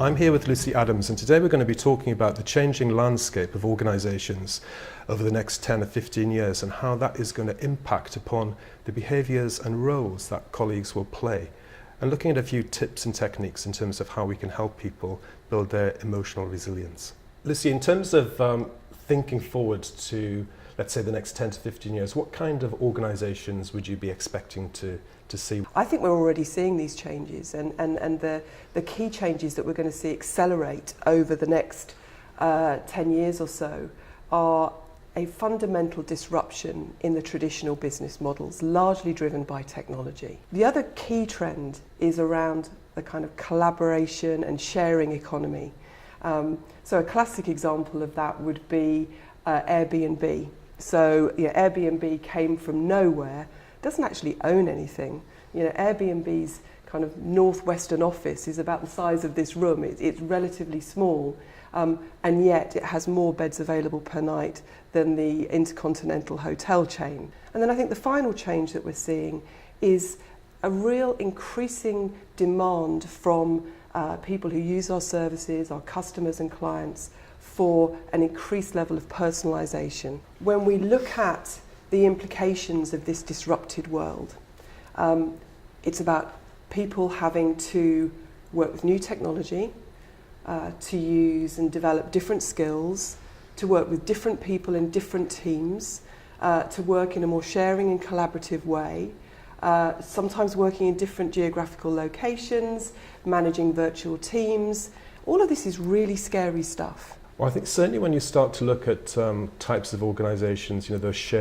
I'm here with Lucy Adams, and today we're going to be talking about the changing landscape of organisations over the next 10 or 15 years and how that is going to impact upon the behaviours and roles that colleagues will play, and looking at a few tips and techniques in terms of how we can help people build their emotional resilience. Lucy, in terms of thinking forward to, let's say, the next 10 to 15 years, what kind of organisations would you be expecting to see? I think we're already seeing these changes, and the key changes that we're going to see accelerate over the next 10 years or so are a fundamental disruption in the traditional business models, largely driven by technology. The other key trend is around the kind of collaboration and sharing economy. So a classic example of that would be Airbnb. So Airbnb came from nowhere, doesn't actually own anything. Airbnb's kind of northwestern office is about the size of this room. It's relatively small, and yet it has more beds available per night than the Intercontinental hotel chain. And then I think the final change that we're seeing is a real increasing demand from people who use our services, our customers and clients, for an increased level of personalisation. When we look at the implications of this disrupted world, it's about people having to work with new technology, to use and develop different skills, to work with different people in different teams, to work in a more sharing and collaborative way, sometimes working in different geographical locations, managing virtual teams. All of this is really scary stuff. Well, I think certainly when you start to look at types of organisations, those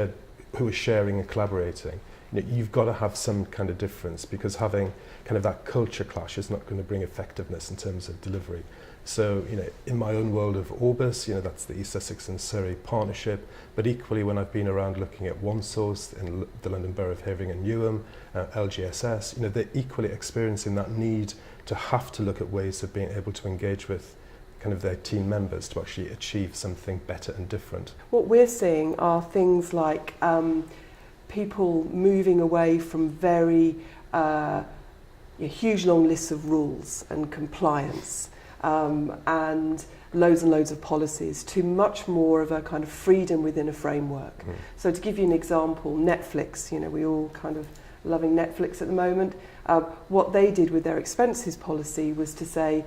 who are sharing and collaborating, you've got to have some kind of difference, because having kind of that culture clash is not going to bring effectiveness in terms of delivery. So, in my own world of Orbis, that's the East Sussex and Surrey partnership, but equally when I've been around looking at OneSource in the London Borough of Havering and Newham, LGSS, they're equally experiencing that need to have to look at ways of being able to engage with kind of their team members to actually achieve something better and different. What we're seeing are things like people moving away from very huge long lists of rules and compliance and loads of policies to much more of a kind of freedom within a framework. So to give you an example, Netflix, we all kind of loving Netflix at the moment. What they did with their expenses policy was to say,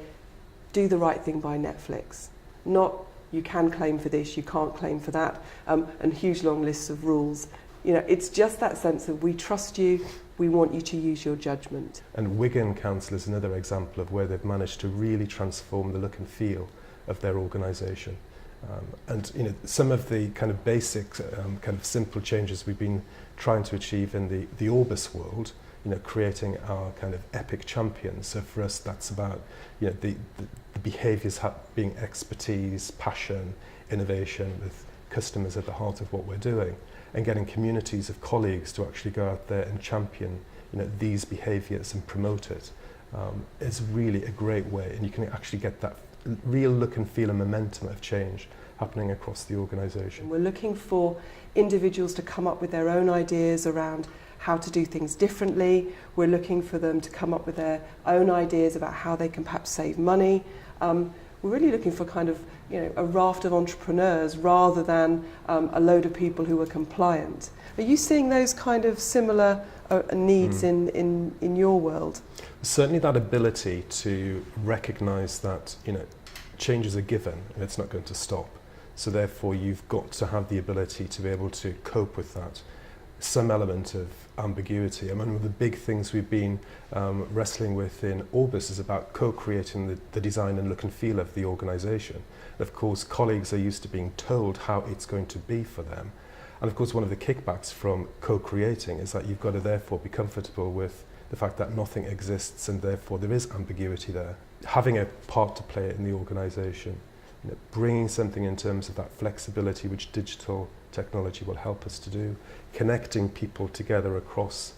do the right thing by Netflix, not you can claim for this, you can't claim for that, and huge long lists of rules. It's just that sense of we trust you, we want you to use your judgment. And Wigan Council is another example of where they've managed to really transform the look and feel of their organisation. And some of the kind of basic, kind of simple changes we've been trying to achieve in the Orbis world, creating our kind of epic champions. So for us, that's about the behaviours being expertise, passion, innovation, with customers at the heart of what we're doing, and getting communities of colleagues to actually go out there and champion these behaviours and promote it is really a great way, and you can actually get that real look and feel and momentum of change happening across the organisation. We're looking for individuals to come up with their own ideas around how to do things differently. We're looking for them to come up with their own ideas about how they can perhaps save money. We're really looking for kind of a raft of entrepreneurs rather than a load of people who are compliant. Are you seeing those kind of similar needs in your world? Certainly that ability to recognise that change is a given and it's not going to stop. So therefore you've got to have the ability to be able to cope with that. Some element of ambiguity. And one of the big things we've been wrestling with in Orbis is about co-creating the design and look and feel of the organisation. Of course, colleagues are used to being told how it's going to be for them. And of course, one of the kickbacks from co-creating is that you've got to therefore be comfortable with the fact that nothing exists and therefore there is ambiguity there. Having a part to play in the organisation, bringing something in terms of that flexibility which digital technology will help us to do, connecting people together across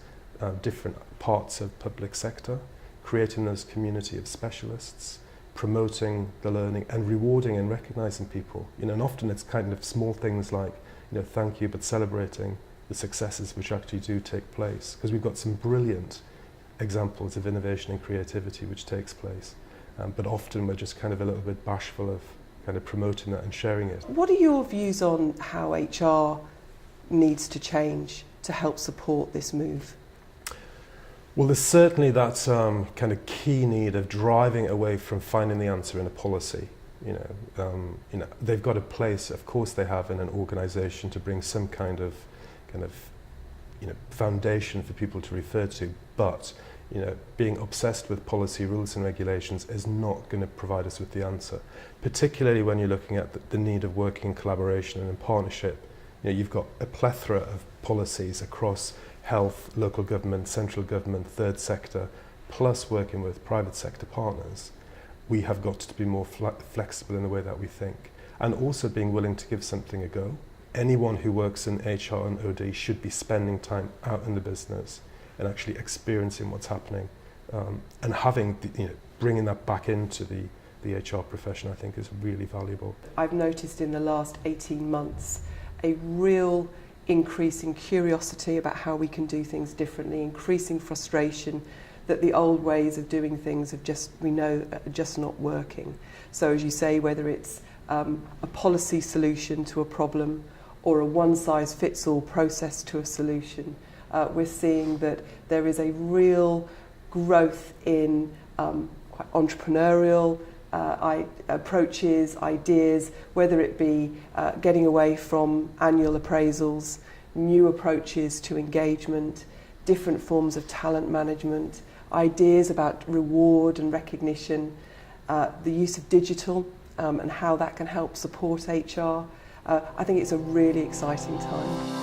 different parts of public sector, creating those community of specialists, promoting the learning and rewarding and recognising people. And often it's kind of small things like, thank you, but celebrating the successes which actually do take place, because we've got some brilliant examples of innovation and creativity which takes place. but often we're just kind of a little bit bashful of kind of promoting that and sharing it. What are your views on how HR needs to change to help support this move? Well, there's certainly that kind of key need of driving away from finding the answer in a policy. You know, they've got a place, of course they have, in an organisation to bring some kind of foundation for people to refer to, but being obsessed with policy, rules and regulations is not going to provide us with the answer, particularly when you're looking at the need of working in collaboration and in partnership. You've got a plethora of policies across health, local government, central government, third sector, plus working with private sector partners. We have got to be more flexible in the way that we think, and also being willing to give something a go. Anyone who works in HR and OD should be spending time out in the business and actually experiencing what's happening, and having bringing that back into the HR profession, I think, is really valuable. I've noticed in the last 18 months a real increase in curiosity about how we can do things differently, increasing frustration that the old ways of doing things are just not working. So as you say, whether it's a policy solution to a problem or a one-size-fits-all process to a solution, we're seeing that there is a real growth in quite entrepreneurial approaches, ideas, whether it be getting away from annual appraisals, new approaches to engagement, different forms of talent management, ideas about reward and recognition, the use of digital and how that can help support HR. I think it's a really exciting time.